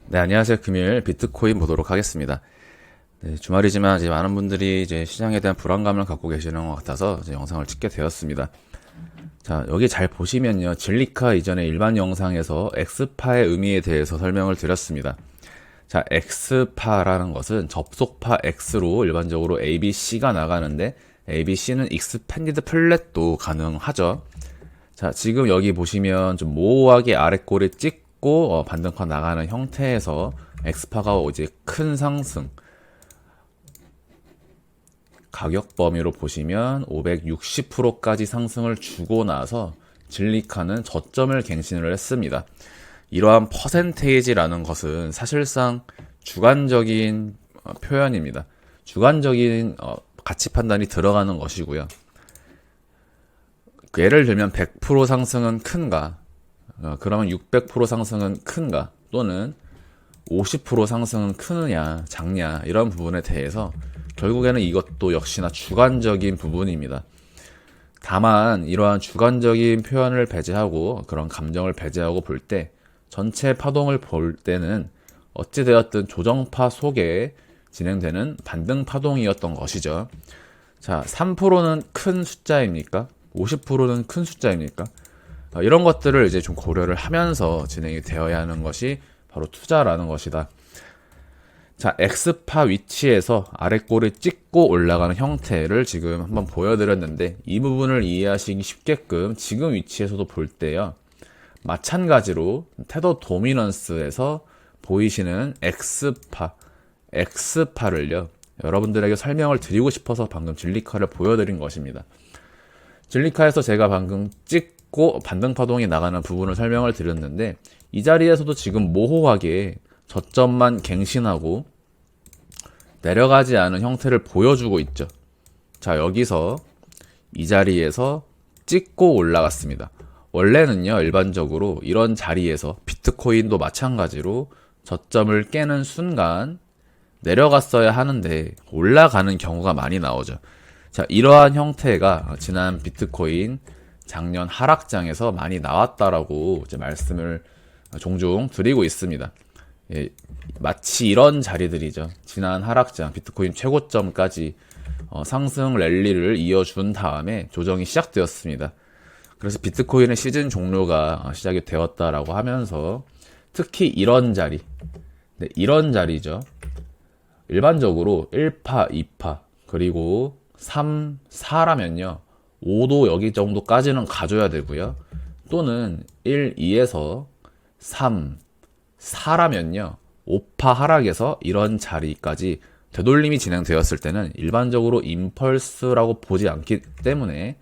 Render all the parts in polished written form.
네, 안녕하세요. 금요일 비트코인 보도록 하겠습니다. 네, 주말이지만 이제 많은 분들이 이제 시장에 대한 불안감을 갖고 계시는 것 같아서 이제 영상을 찍게 되었습니다. 자, 여기 잘 보시면요. 진리카 이전에 일반 영상에서 엑스파의 의미에 대해서 설명을 드렸습니다. 자, 엑스파라는 것은 접속파 X로 일반적으로 ABC가 나가는데 ABC는 익스펜디드 플랫도 가능하죠. 자, 지금 여기 보시면 좀 모호하게 아래 꼬리 찍고 반등파 나가는 형태에서 엑스파가 이제 큰 상승, 가격 범위로 보시면 560%까지 상승을 주고 나서 진리카는 저점을 갱신을 했습니다. 이러한 퍼센테이지라는 것은 사실상 주관적인 표현입니다. 주관적인 가치 판단이 들어가는 것이고요. 예를 들면 100% 상승은 큰가? 그러면 600% 상승은 큰가? 또는 50% 상승은 크느냐, 작냐, 이런 부분에 대해서 결국에는 이것도 역시나 주관적인 부분입니다. 다만 이러한 주관적인 표현을 배제하고 그런 감정을 배제하고 볼 때 전체 파동을 볼 때는 어찌되었든 조정파 속에 진행되는 반등 파동이었던 것이죠. 자, 3%는 큰 숫자입니까? 50%는 큰 숫자입니까? 이런 것들을 이제 좀 고려를 하면서 진행이 되어야 하는 것이 바로 투자라는 것이다. 자, X파 위치에서 아래 꼬리 찍고 올라가는 형태를 지금 한번 보여드렸는데 이 부분을 이해하시기 쉽게끔 지금 위치에서도 볼 때요. 마찬가지로 테더 도미넌스에서 보이시는 X파를요. 여러분들에게 설명을 드리고 싶어서 방금 진리카를 보여드린 것입니다. 진리카에서 제가 방금 찍고 반등 파동이 나가는 부분을 설명을 드렸는데 이 자리에서도 지금 모호하게 저점만 갱신하고 내려가지 않은 형태를 보여주고 있죠. 자, 여기서 이 자리에서 찍고 올라갔습니다. 원래는요, 일반적으로 이런 자리에서 비트코인도 마찬가지로 저점을 깨는 순간 내려갔어야 하는데 올라가는 경우가 많이 나오죠. 자, 이러한 형태가 지난 비트코인 작년 하락장에서 많이 나왔다라고 이제 말씀을 종종 드리고 있습니다. 예, 마치 이런 자리들이죠. 지난 하락장, 비트코인 최고점까지 상승 랠리를 이어준 다음에 조정이 시작되었습니다. 그래서 비트코인의 시즌 종료가 시작이 되었다라고 하면서 특히 이런 자리, 네, 이런 자리죠. 일반적으로 1파, 2파, 그리고 3, 4라면요. 5도 여기 정도까지는 가져야 되고요. 또는 1, 2에서 3, 4라면요. 5파 하락에서 이런 자리까지 되돌림이 진행되었을 때는 일반적으로 임펄스라고 보지 않기 때문에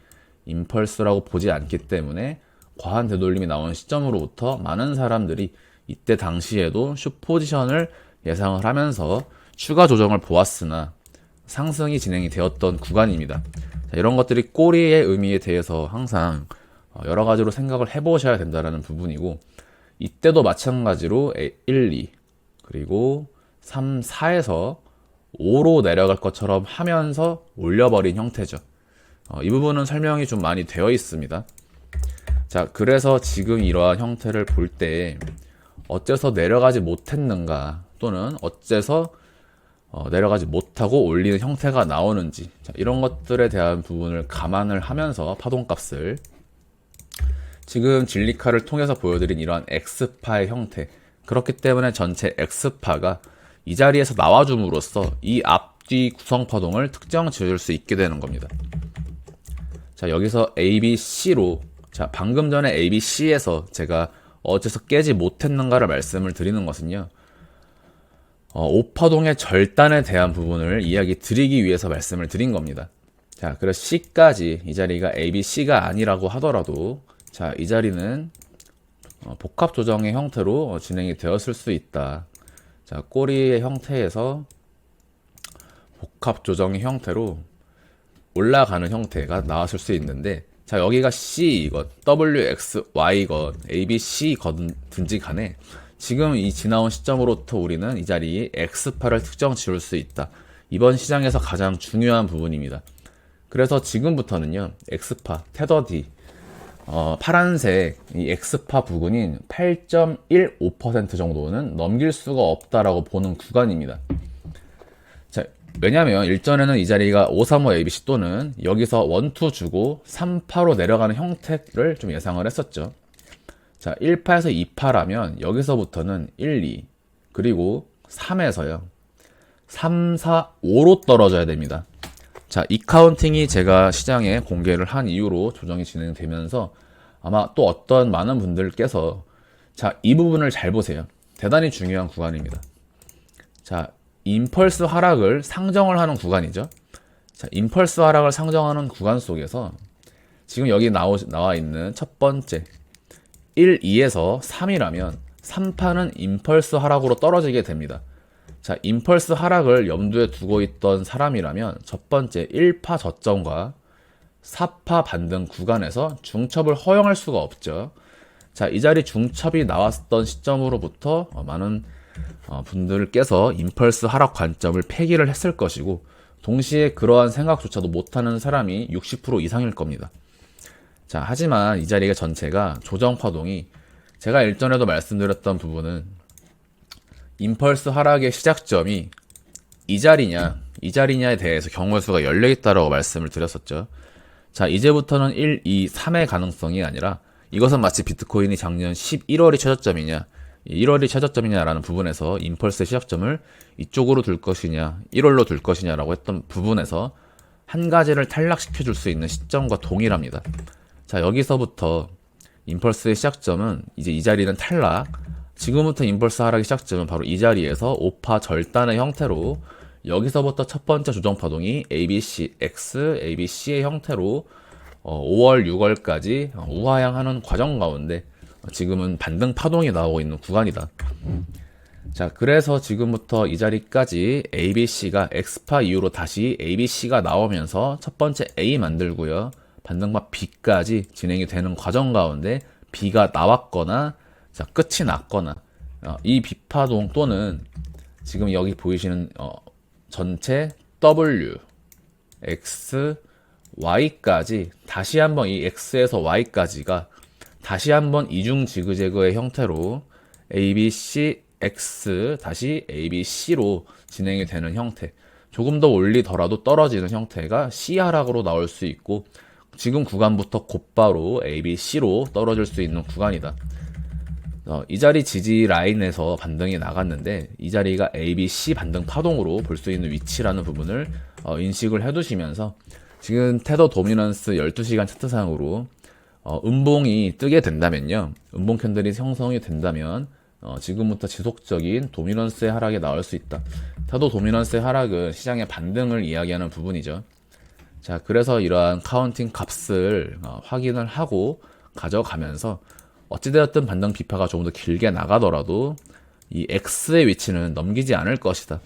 과한 되돌림이 나온 시점으로부터 많은 사람들이 이때 당시에도 숏 포지션을 예상을 하면서 추가 조정을 보았으나 상승이 진행이 되었던 구간입니다. 자, 이런 것들이 꼬리의 의미에 대해서 항상 여러 가지로 생각을 해보셔야 된다는 부분이고 이때도 마찬가지로 1, 2 그리고 3, 4에서 5로 내려갈 것처럼 하면서 올려버린 형태죠. 이 부분은 설명이 좀 많이 되어 있습니다. 자, 그래서 지금 이러한 형태를 볼 때 어째서 내려가지 못했는가 또는 어째서 내려가지 못하고 올리는 형태가 나오는지, 자, 이런 것들에 대한 부분을 감안을 하면서 파동값을 지금 진리카를 통해서 보여드린 이러한 X파의 형태, 그렇기 때문에 전체 X파가 이 자리에서 나와줌으로써 이 앞뒤 구성파동을 특정 지어줄 수 있게 되는 겁니다. 자, 여기서 ABC로, 자, 방금 전에 ABC에서 제가 어째서 깨지 못했는가를 말씀을 드리는 것은요, 5파동의 절단에 대한 부분을 이야기 드리기 위해서 말씀을 드린 겁니다. 자, 그래서 C까지 이 자리가 ABC가 아니라고 하더라도 자, 이 자리는 복합 조정의 형태로 진행이 되었을 수 있다. 자, 꼬리의 형태에서 복합 조정의 형태로 올라가는 형태가 나왔을 수 있는데 자, 여기가 C이건 WXY건 ABC건든지 간에 지금 이 지나온 시점으로부터 우리는 이 자리에 X파를 특정 지을 수 있다. 이번 시장에서 가장 중요한 부분입니다. 그래서 지금부터는요, X파, 테더 D, 파란색 이 X파 부근인 8.15% 정도는 넘길 수가 없다라고 보는 구간입니다. 자, 왜냐면 일전에는 이 자리가 535 ABC 또는 여기서 1, 2 주고 3파로 내려가는 형태를 좀 예상을 했었죠. 자, 1파에서 2파라면 여기서부터는 1, 2 그리고 3에서요 3, 4, 5로 떨어져야 됩니다. 자, 이 카운팅이 제가 시장에 공개를 한 이후로 조정이 진행되면서 아마 또 어떤 많은 분들께서 자, 이 부분을 잘 보세요. 대단히 중요한 구간입니다. 자, 임펄스 하락을 상정을 하는 구간이죠. 자, 임펄스 하락을 상정하는 구간 속에서 지금 여기 나와 있는 첫 번째 1, 2에서 3이라면 3파는 임펄스 하락으로 떨어지게 됩니다. 자, 임펄스 하락을 염두에 두고 있던 사람이라면 첫 번째 1파 저점과 4파 반등 구간에서 중첩을 허용할 수가 없죠. 자, 이 자리 중첩이 나왔던 시점으로부터 많은 분들께서 임펄스 하락 관점을 폐기를 했을 것이고 동시에 그러한 생각조차도 못하는 사람이 60% 이상일 겁니다. 자, 하지만 이 자리가 전체가 조정 파동이 제가 일전에도 말씀드렸던 부분은 임펄스 하락의 시작점이 이 자리냐에 대해서 경우수가 열려있다라고 말씀을 드렸었죠. 자, 이제부터는 1, 2, 3의 가능성이 아니라 이것은 마치 비트코인이 작년 11월이 최저점이냐 1월이 최저점이냐라는 부분에서 임펄스의 시작점을 이쪽으로 둘 것이냐 1월로 둘 것이냐라고 했던 부분에서 한 가지를 탈락시켜 줄 수 있는 시점과 동일합니다. 자, 여기서부터 임펄스의 시작점은 이제 이 자리는 탈락, 지금부터 임펄스 하락의 시작점은 바로 이 자리에서 5파 절단의 형태로 여기서부터 첫 번째 조정 파동이 ABC, X, ABC의 형태로 5월, 6월까지 우하향하는 과정 가운데 지금은 반등 파동이 나오고 있는 구간이다. 자, 그래서 지금부터 이 자리까지 ABC가 X파 이후로 다시 ABC가 나오면서 첫 번째 A 만들고요. 반등파 B까지 진행이 되는 과정 가운데 B가 나왔거나 자, 끝이 났거나 이 B파동 또는 지금 여기 보이시는 전체 W, X, Y까지 다시 한번 이 X에서 Y까지가 다시 한번 이중 지그재그의 형태로 ABC, X, 다시 ABC로 진행이 되는 형태. 조금 더 올리더라도 떨어지는 형태가 C 하락으로 나올 수 있고 지금 구간부터 곧바로 ABC로 떨어질 수 있는 구간이다. 이 자리 지지 라인에서 반등이 나갔는데 이 자리가 ABC 반등 파동으로 볼 수 있는 위치라는 부분을 인식을 해두시면서 지금 테더 도미넌스 12시간 차트상으로 음봉이 뜨게 된다면요, 음봉 캔들이 형성이 된다면 지금부터 지속적인 도미넌스의 하락이 나올 수 있다. 테더 도미넌스의 하락은 시장의 반등을 이야기하는 부분이죠. 자, 그래서 이러한 카운팅 값을 확인을 하고 가져가면서 어찌되었든 반등 비파가 조금 더 길게 나가더라도 이 X의 위치는 넘기지 않을 것이다.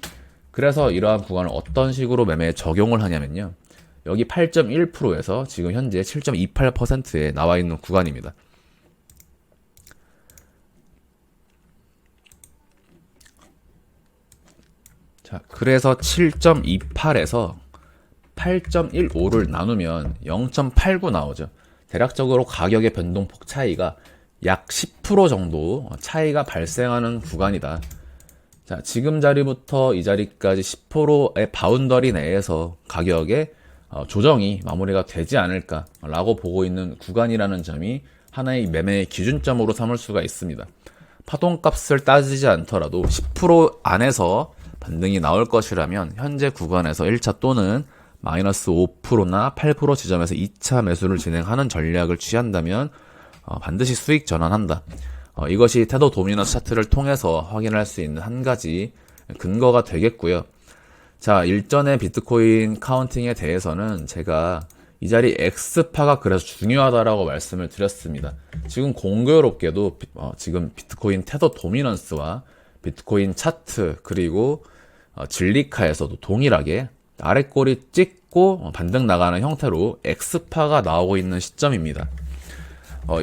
그래서 이러한 구간을 어떤 식으로 매매에 적용을 하냐면요, 여기 8.1%에서 지금 현재 7.28%에 나와 있는 구간입니다. 자, 그래서 7.28에서 8.15를 나누면 0.89 나오죠. 대략적으로 가격의 변동폭 차이가 약 10% 정도 차이가 발생하는 구간이다. 자, 지금 자리부터 이 자리까지 10%의 바운더리 내에서 가격의 조정이 마무리가 되지 않을까라고 보고 있는 구간이라는 점이 하나의 매매의 기준점으로 삼을 수가 있습니다. 파동값을 따지지 않더라도 10% 안에서 반등이 나올 것이라면 현재 구간에서 1차 또는 마이너스 5%나 8% 지점에서 2차 매수를 진행하는 전략을 취한다면 반드시 수익 전환한다. 이것이 테더 도미넌스 차트를 통해서 확인할 수 있는 한 가지 근거가 되겠고요. 자, 일전의 비트코인 카운팅에 대해서는 제가 이 자리 X파가 그래서 중요하다라고 말씀을 드렸습니다. 지금 공교롭게도 지금 비트코인 테더 도미넌스와 비트코인 차트 그리고 진리카에서도 동일하게 아래꼬리 찍고 반등 나가는 형태로 X파가 나오고 있는 시점입니다.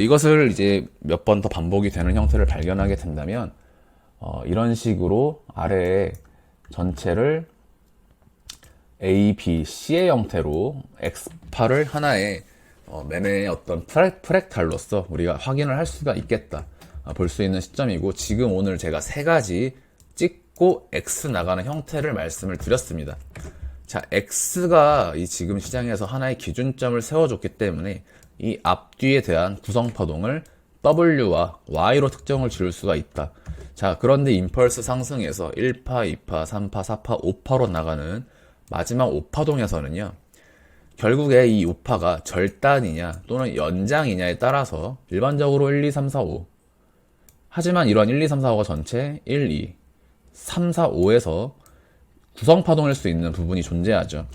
이것을 이제 몇 번 더 반복이 되는 형태를 발견하게 된다면 이런 식으로 아래에 전체를 A, B, C의 형태로 X파를 하나의 매매의 어떤 프랙탈로서 우리가 확인을 할 수가 있겠다. 볼 수 있는 시점이고, 지금 오늘 제가 세 가지 찍고 X 나가는 형태를 말씀을 드렸습니다. 자, X가 이 지금 시장에서 하나의 기준점을 세워줬기 때문에 이 앞뒤에 대한 구성파동을 W와 Y로 특정을 지을 수가 있다. 자, 그런데 임펄스 상승에서 1파, 2파, 3파, 4파, 5파로 나가는 마지막 5파동에서는요, 결국에 이 5파가 절단이냐 또는 연장이냐에 따라서 일반적으로 1, 2, 3, 4, 5. 하지만 이러한 1, 2, 3, 4, 5가 전체 1, 2, 3, 4, 5에서 구성파동일 수 있는 부분이 존재하죠.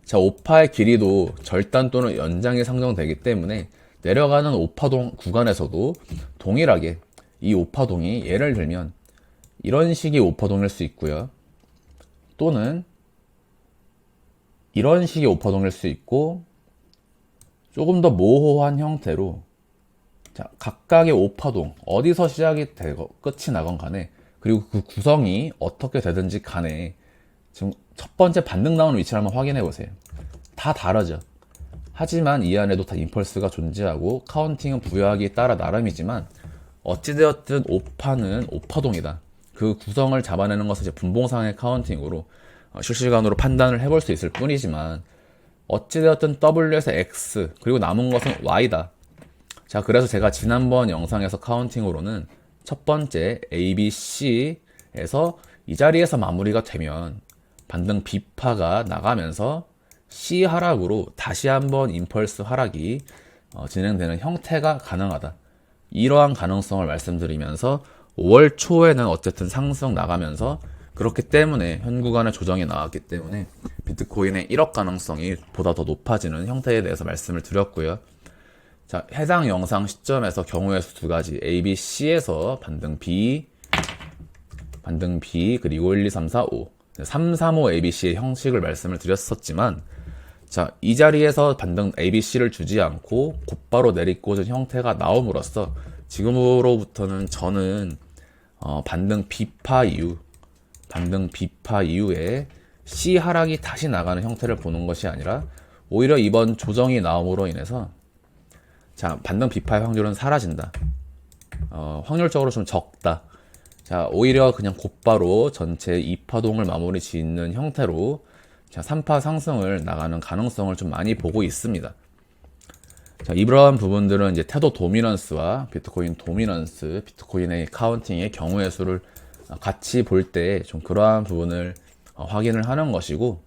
자, 5파의 길이도 절단 또는 연장이 상정되기 때문에 내려가는 5파동 구간에서도 동일하게 이 5파동이 예를 들면 이런 식의 5파동일 수 있고요. 또는 이런 식의 5파동일 수 있고, 조금 더 모호한 형태로, 자, 각각의 5파동, 어디서 시작이 되고 끝이 나건 간에, 그리고 그 구성이 어떻게 되든지 간에 지금 첫 번째 반등 나오는 위치를 한번 확인해 보세요. 다 다르죠. 하지만 이 안에도 다 임펄스가 존재하고 카운팅은 부여하기에 따라 나름이지만, 어찌되었든 5파는 5파동이다. 그 구성을 잡아내는 것은 이제 분봉상의 카운팅으로 실시간으로 판단을 해볼 수 있을 뿐이지만, 어찌되었든 W에서 X 그리고 남은 것은 Y다. 자, 그래서 제가 지난번 영상에서 카운팅으로는 첫 번째 A, B, C에서 이 자리에서 마무리가 되면 반등 B파가 나가면서 C 하락으로 다시 한번 임펄스 하락이 진행되는 형태가 가능하다. 이러한 가능성을 말씀드리면서 5월 초에는 어쨌든 상승 나가면서, 그렇기 때문에 현 구간의 조정이 나왔기 때문에 비트코인의 1억 가능성이 보다 더 높아지는 형태에 대해서 말씀을 드렸고요. 자, 해당 영상 시점에서 경우의 수 두 가지, A, B, C에서 반등 B, 그리고 1, 2, 3, 4, 5, 3, 3, 5 A, B, C의 형식을 말씀을 드렸었지만, 자, 이 자리에서 반등 A, B, C를 주지 않고 곧바로 내리꽂은 형태가 나옴으로써 지금으로부터는 저는 반등 B파 이후에 C 하락이 다시 나가는 형태를 보는 것이 아니라, 오히려 이번 조정이 나옴으로 인해서, 자, 반등 B파의 확률은 사라진다. 확률적으로 좀 적다. 자, 오히려 그냥 곧바로 전체 2파동을 마무리 짓는 형태로, 자, 3파 상승을 나가는 가능성을 좀 많이 보고 있습니다. 자, 이러한 부분들은 이제 태도 도미넌스와 비트코인 도미넌스, 비트코인의 카운팅의 경우의 수를 같이 볼 때 좀 그러한 부분을 확인을 하는 것이고,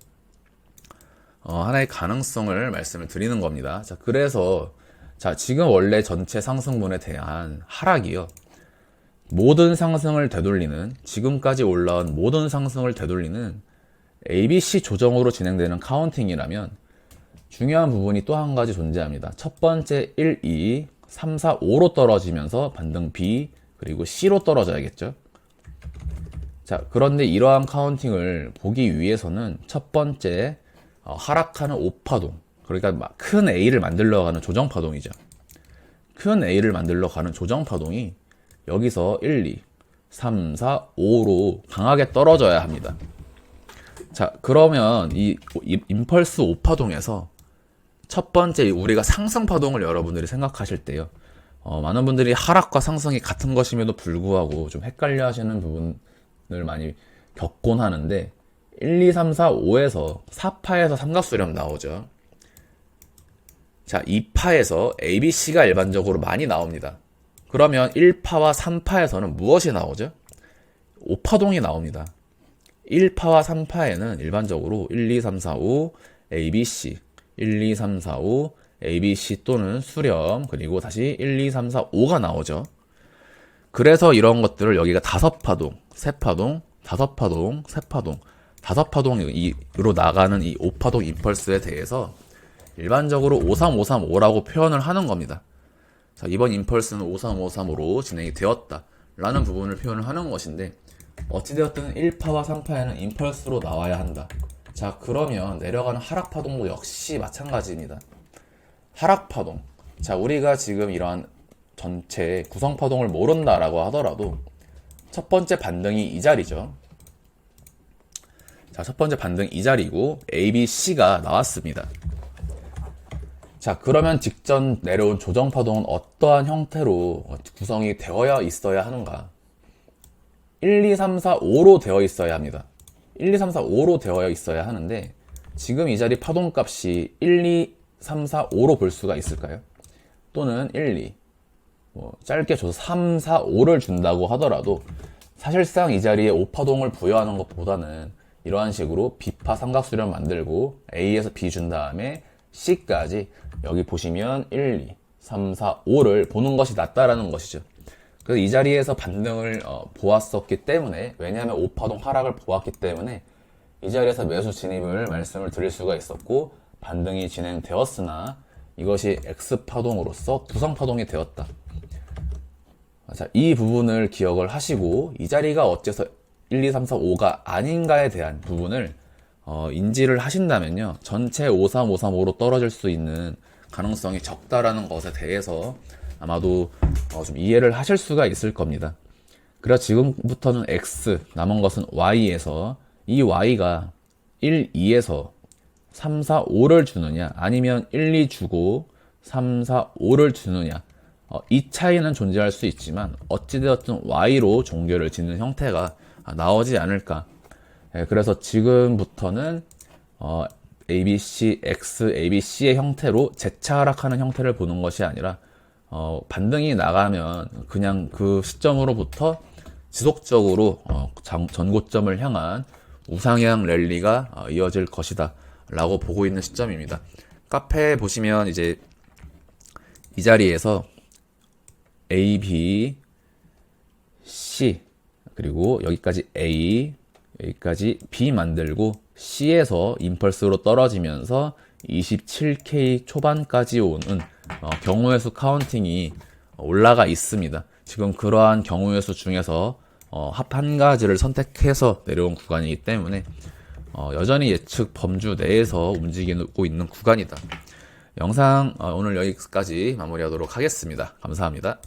하나의 가능성을 말씀을 드리는 겁니다. 자, 그래서 자, 지금 원래 전체 상승분에 대한 하락이요, 모든 상승을 되돌리는, 지금까지 올라온 모든 상승을 되돌리는 ABC 조정으로 진행되는 카운팅이라면 중요한 부분이 또 한 가지 존재합니다. 첫 번째 1, 2, 3, 4, 5로 떨어지면서 반등 B 그리고 C로 떨어져야겠죠. 자, 그런데 이러한 카운팅을 보기 위해서는 첫 번째 하락하는 5파동, 그러니까 큰 A를 만들러 가는 조정파동이죠. 큰 A를 만들러 가는 조정파동이 여기서 1, 2, 3, 4, 5로 강하게 떨어져야 합니다. 자, 그러면 이 임펄스 5파동에서 첫 번째 우리가 상승파동을 여러분들이 생각하실 때요, 많은 분들이 하락과 상승이 같은 것임에도 불구하고 좀 헷갈려 하시는 부분을 많이 겪곤 하는데, 1, 2, 3, 4, 5에서 4파에서 삼각수렴 나오죠. 자, 2파에서 A, B, C가 일반적으로 많이 나옵니다. 그러면 1파와 3파에서는 무엇이 나오죠? 5파동이 나옵니다. 1파와 3파에는 일반적으로 1, 2, 3, 4, 5 A, B, C, 1, 2, 3, 4, 5 A, B, C 또는 수렴, 그리고 다시 1, 2, 3, 4, 5가 나오죠. 그래서 이런 것들을 여기가 5파동, 3파동, 5파동, 3파동, 5파동으로 나가는 이 5파동 임펄스에 대해서 일반적으로 53535라고 표현을 하는 겁니다. 자, 이번 임펄스는 53535로 진행이 되었다 라는 부분을 표현을 하는 것인데, 어찌되었든 1파와 3파에는 임펄스로 나와야 한다. 자, 그러면 내려가는 하락파동도 역시 마찬가지입니다. 하락파동, 자, 우리가 지금 이러한 전체 구성파동을 모른다라고 하더라도 첫 번째 반등이 이 자리죠. 자, 첫 번째 반등 이 자리고 A, B, C가 나왔습니다. 자, 그러면 직전 내려온 조정파동은 어떠한 형태로 구성이 되어야 있어야 하는가? 1, 2, 3, 4, 5로 되어 있어야 합니다. 1, 2, 3, 4, 5로 되어 있어야 하는데 지금 이 자리 파동값이 1, 2, 3, 4, 5로 볼 수가 있을까요? 또는 1, 2, 짧게 줘서 3, 4, 5를 준다고 하더라도 사실상 이 자리에 5파동을 부여하는 것보다는 이러한 식으로 B파 삼각수렴 만들고 A에서 B 준 다음에 C까지 여기 보시면 1, 2, 3, 4, 5를 보는 것이 낫다라는 것이죠. 그래서 이 자리에서 반등을 보았었기 때문에, 왜냐하면 5파동 하락을 보았기 때문에 이 자리에서 매수 진입을 말씀을 드릴 수가 있었고, 반등이 진행되었으나 이것이 X파동으로서 부상파동이 되었다. 자, 이 부분을 기억을 하시고 이 자리가 어째서 1, 2, 3, 4, 5가 아닌가에 대한 부분을 인지를 하신다면요, 전체 5, 3, 5, 3, 5로 떨어질 수 있는 가능성이 적다라는 것에 대해서 아마도 좀 이해를 하실 수가 있을 겁니다. 그래서 지금부터는 X, 남은 것은 Y에서 이 Y가 1, 2에서 3, 4, 5를 주느냐, 아니면 1, 2 주고 3, 4, 5를 주느냐, 이 차이는 존재할 수 있지만 어찌되었든 Y로 종결을 짓는 형태가 나오지 않을까. 그래서 지금부터는 ABC, X, ABC의 형태로 재차 하락하는 형태를 보는 것이 아니라 반등이 나가면 그냥 그 시점으로부터 지속적으로 전고점을 향한 우상향 랠리가 이어질 것이다 라고 보고 있는 시점입니다. 카페에 보시면 이제 이 자리에서 A, B, C, 그리고 여기까지 A, 여기까지 B 만들고 C에서 임펄스로 떨어지면서 27K 초반까지 오는 경우의 수 카운팅이 올라가 있습니다. 지금 그러한 경우의 수 중에서 합 한 가지를 선택해서 내려온 구간이기 때문에 여전히 예측 범주 내에서 움직이고 있는 구간이다. 영상 오늘 여기까지 마무리하도록 하겠습니다. 감사합니다.